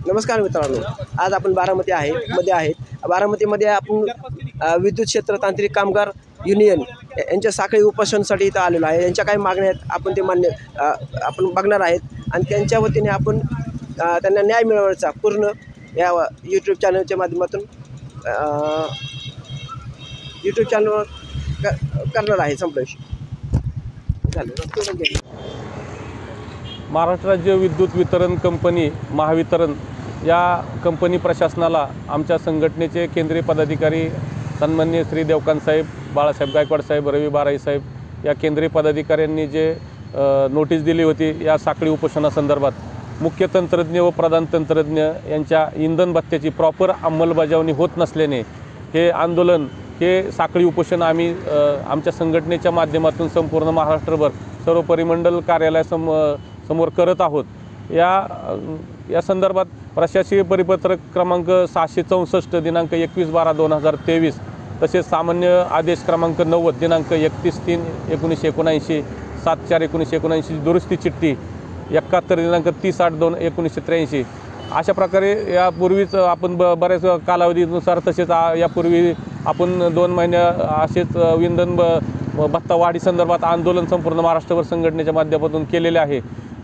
नमस्कार मित्रांनो, आज आपण बारामती आहेत। बारामतीमध्ये आपण विद्युत क्षेत्र तांत्रिक कामगार युनियन यांच्या साखळी उपोषणासाठी इथं आलेलो आहे। यांच्या काही मागण्या आहेत, आपण ते आपण बघणार आहेत आणि त्यांच्या वतीने आपण त्यांना न्याय मिळवण्याचा पूर्ण या यूट्यूब चॅनलच्या माध्यमातून यूट्यूब चॅनलवर करणार आहे। संपलेश महाराष्ट्र राज्य विद्युत वितरण कंपनी महावितरण या कंपनी प्रशासनाला आमच्या संघटनेचे केंद्रीय पदाधिकारी सन्माननीय श्री देवकांत साहेब, बाळासाहेब गायकवाड साहेब, रवी बाराई साहेब या केंद्रीय पदाधिकाऱ्यांनी जे नोटीस दिली होती या साखळी उपोषणासंदर्भात मुख्य तंत्रज्ञ व प्रधान तंत्रज्ञ यांच्या इंधन भत्त्याची प्रॉपर अंमलबजावणी होत नसल्याने हे आंदोलन, हे साखळी उपोषण आम्ही आमच्या संघटनेच्या माध्यमातून संपूर्ण महाराष्ट्रभर सर्व परिमंडल कार्यालयासमोर करत आहोत। या संदर्भात प्रशासकीय परिपत्रक क्रमांक 664 दिनांक 21/12/2023 तसेच सामान्य आदेश क्रमांक 90 दिनांक 31/3/1979 7/4/1979 दुरुस्ती चिठ्ठी 71 दिनांक 30/8/1983 अशा प्रकारे यापूर्वीच आपण बऱ्याच कालावधीनुसार तसेच यापूर्वी आपण 2 महिने असेच इंधन भत्ता वाढी संदर्भात आंदोलन संपूर्ण महाराष्ट्रभर संघटनेच्या माध्यमातून केलेले आहे।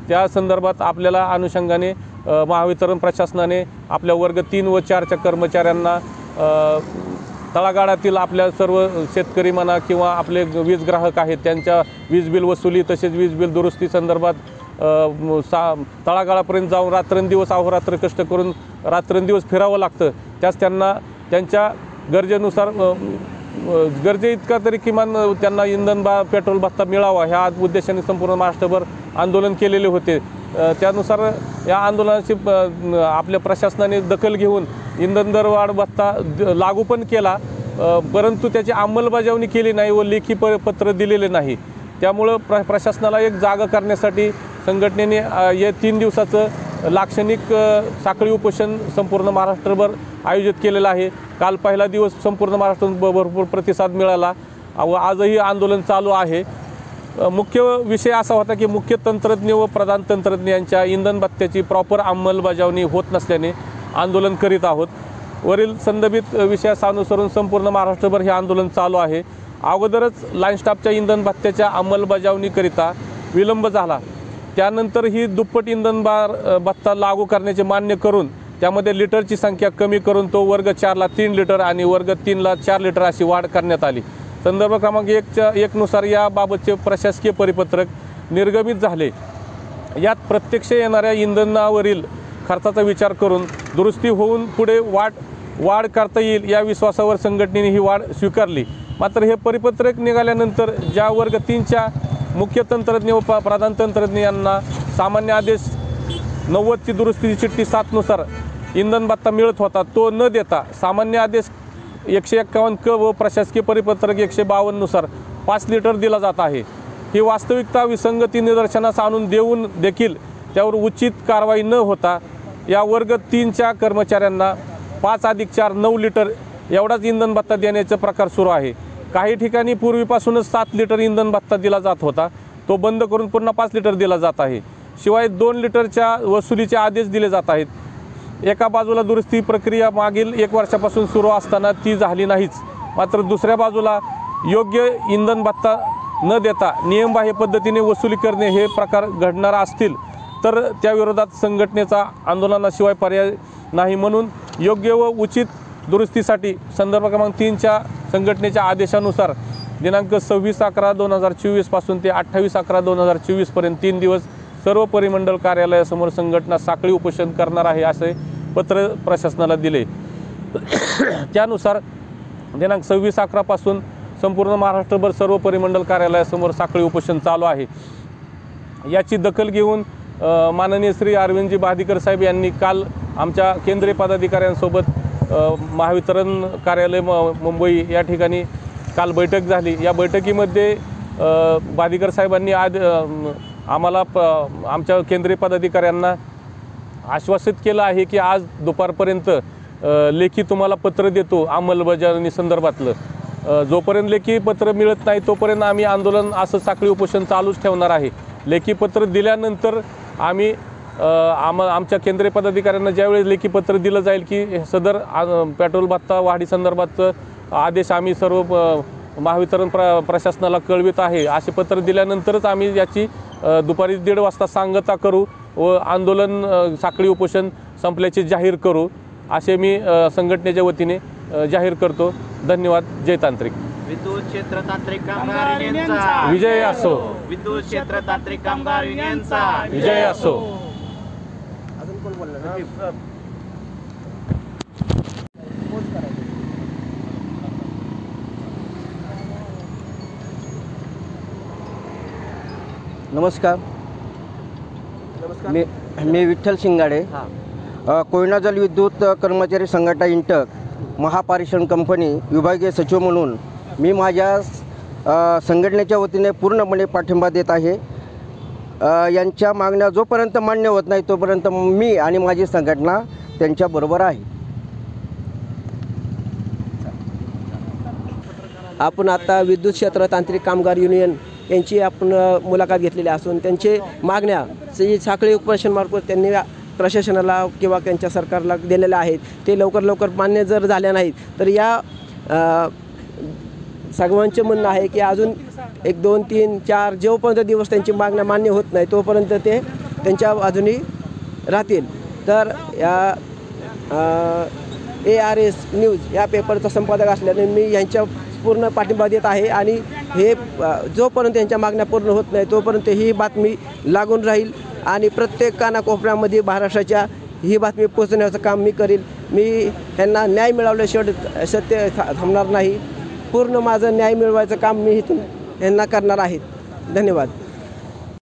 त्या संदर्भात आपल्याला अनुषंगाने महावितरण प्रशासनाने आपल्या वर्ग 3 व 4च्या कर्मचाऱ्यांना तळागाळातील आपल्या सर्व शेतकरी म्हणा किंवा आपले वीज ग्राहक आहेत त्यांच्या वीज बिल वसुली तसेच वीज बिल दुरुस्ती संदर्भात तळागाळापर्यंत जाऊन रात्रंदिवस अहोरात्र कष्ट करून रात्रंदिवस फिरावं लागतं। त्यास त्यांना त्यांच्या गरजेनुसार गरजे इतका तरी किमान त्यांना इंधन पेट्रोल भत्ता मिळावा ह्या उद्देशाने संपूर्ण महाराष्ट्रभर आंदोलन केलेले होते। त्यानुसार या आंदोलनाची आपल्या प्रशासनाने दखल घेऊन इंधन दरवाढ भत्ता लागू पण केला, परंतु त्याची अंमलबजावणी केली नाही व लेखी पत्र दिलेले नाही। त्यामुळं प्रशासनाला एक जागा करण्यासाठी संघटनेने या 3 दिवसाचं लाक्षणिक साखळी उपोषण संपूर्ण महाराष्ट्रभर आयोजित केलेलं आहे। काल पहिला दिवस संपूर्ण महाराष्ट्रात भरपूर प्रतिसाद मिळाला व आजही आंदोलन चालू आहे। मुख्य विषय असा होता की मुख्य तंत्रज्ञ व प्रधान तंत्रज्ञ यांच्या इंधन भत्त्याची प्रॉपर अंमलबजावणी होत नसल्याने आंदोलन करीत आहोत। वरील संदर्भित विषयानुसरून संपूर्ण महाराष्ट्रभर हे आंदोलन चालू आहे। अगोदरच लाईन स्टाफच्या इंधन भत्त्याच्या अंमलबजावणीकरिता विलंब झाला, त्यानंतर ही दुप्पट इंधन भत्ता लागू करण्याचे मान्य करून त्यामध्ये लिटरची संख्या कमी करून तो वर्ग 4ला 3 लिटर आणि वर्ग 3ला 4 लिटर अशी वाढ करण्यात आली। संदर्भ क्रमांक 1 नुसार याबाबतचे प्रशासकीय परिपत्रक निर्गमित झाले। यात प्रत्यक्ष येणाऱ्या इंधनावरील खर्चाचा विचार करून दुरुस्ती होऊन पुढे वाढ करता येईल या विश्वासावर संघटनेने ही वाढ स्वीकारली। मात्र हे परिपत्रक निघाल्यानंतर ज्या वर्ग 3च्या मुख्य तंत्रज्ञ व प्रधान तंत्रज्ञ यांना सामान्य आदेश 90ची दुरुस्तीची चिठ्ठी 7 नुसार इंधन भत्ता मिळत होता, तो न देता सामान्य आदेश 151 क व प्रशासकीय परिपत्रक 152 नुसार 5 लिटर दिला जात आहे। ही वास्तविकता विसंगती निदर्शनास आणून देऊन देखील त्यावर उचित कारवाई न होता या वर्ग 3च्या कर्मचाऱ्यांना 5+4 9 लिटर एवढाच इंधन भत्ता देण्याचा प्रकार सुरू आहे। काही ठिकाणी पूर्वीपासूनच 7 लिटर इंधन भत्ता दिला जात होता, तो बंद करून पुन्हा 5 लिटर दिला जात आहे। शिवाय 2 लिटरच्या वसुलीचे आदेश दिले जात आहेत। एका बाजूला दुरुस्ती प्रक्रिया मागील 1 वर्षापासून सुरू असताना ती झाली नाहीच, मात्र दुसऱ्या बाजूला योग्य इंधन भत्ता न देता नियमबाह्य पद्धतीने वसुली करणे हे प्रकार घडणार असतील तर त्याविरोधात संघटनेचा आंदोलनाशिवाय पर्याय नाही। म्हणून योग्य व उचित दुरुस्तीसाठी संदर्भ क्रमांक 3च्या संघटनेच्या आदेशानुसार दिनांक 26/11/2024 पासून ते 28/11/2024 पर्यंत 3 दिवस सर्व परिमंडल कार्यालयासमोर संघटना साखळी उपोषण करणार आहे असे पत्र प्रशासनाला दिले। त्यानुसार दिनांक 26/11 पासून संपूर्ण महाराष्ट्रभर सर्व परिमंडल कार्यालयासमोर साखळी उपोषण चालू आहे। याची दखल घेऊन माननीय श्री अरविंदजी बादीकर साहेब यांनी काल आमच्या केंद्रीय पदाधिकाऱ्यांसोबत महावितरण कार्यालय मुंबई या ठिकाणी काल बैठक झाली। या बैठकीमध्ये बादीकर साहेबांनी आज आम्हाला आमच्या केंद्रीय पदाधिकाऱ्यांना आश्वासित केलं आहे की आज दुपारपर्यंत लेखी तुम्हाला पत्र देतो अंमलबजावणी संदर्भातलं। जोपर्यंत लेखी पत्र मिळत नाही तोपर्यंत आम्ही आंदोलन असं साखळी उपोषण चालूच ठेवणार आहे। लेखी पत्र दिल्यानंतर आम्ही आमच्या केंद्रीय पदाधिकाऱ्यांना ज्यावेळेस लेखी पत्र दिलं जाईल की सदर पेट्रोल भत्ता वाढी संदर्भात आदेश आम्ही सर्व महावितरण प्रशासनाला कळवित आहे, असे पत्र दिल्यानंतरच आम्ही याची दुपारी 1:30 वाजता सांगता करू व आंदोलन साखळी उपोषण संपल्याचे जाहीर करू, असे मी संघटनेच्या वतीने जाहीर करतो. धन्यवाद. जय तांत्रिक. विद्युत क्षेत्र तांत्रिक कामगार युनियनचा विजय असो. विद्युत क्षेत्र तांत्रिक कामगार युनियनचा विजय असो. अजून कोण बोलणार? नमस्कार. नमस्कार. मी विठ्ठल शिंगाडे, हां. कोयना जल विद्युत कर्मचारी संघटना इंटक महापारिश्रम कंपनी विभागीय सचिव म्हणून मी माझ्या संघटनेच्या वतीने पूर्णपणे पाठिंबा देत आहे. यांच्या मागण्या जोपर्यंत मान्य होत नाही तोपर्यंत मी आणि माझी संघटना त्यांच्याबरोबर आहे. आपण आता विद्युत क्षेत्र तांत्रिक कामगार युनियन यांची आपण मुलाखत घेतलेली असून त्यांचे मागण्या साखळी उपोषणमार्फत त्यांनी प्रशासनाला किंवा त्यांच्या सरकारला दिलेल्या आहेत. ते लवकर मान्य जर झाल्या नाहीत तर या सर्वांचे म्हणणं आहे की अजून 1, 2, 3, 4 जोपर्यंत दिवस त्यांची मागण्या मान्य होत नाही तोपर्यंत ते त्यांच्या बाजूनी राहतील. तर या ARS न्यूज या पेपरचा संपादक असल्याने मी यांच्या पूर्ण पाठिंबा देत आहे आणि हे जोपर्यंत त्यांच्या मागण्या पूर्ण होत नाही तोपर्यंत ही बातमी लागून राहील आणि प्रत्येक कानाकोपऱ्यामध्ये महाराष्ट्राच्या ही बातमी पोहोचण्याचं काम मी करील. मी ह्यांना न्याय मिळवल्याशिवाय सत्य थांबणार नाही. पूर्ण माझं न्याय मिळवायचं काम मी इथून ह्यांना करणार आहे. धन्यवाद.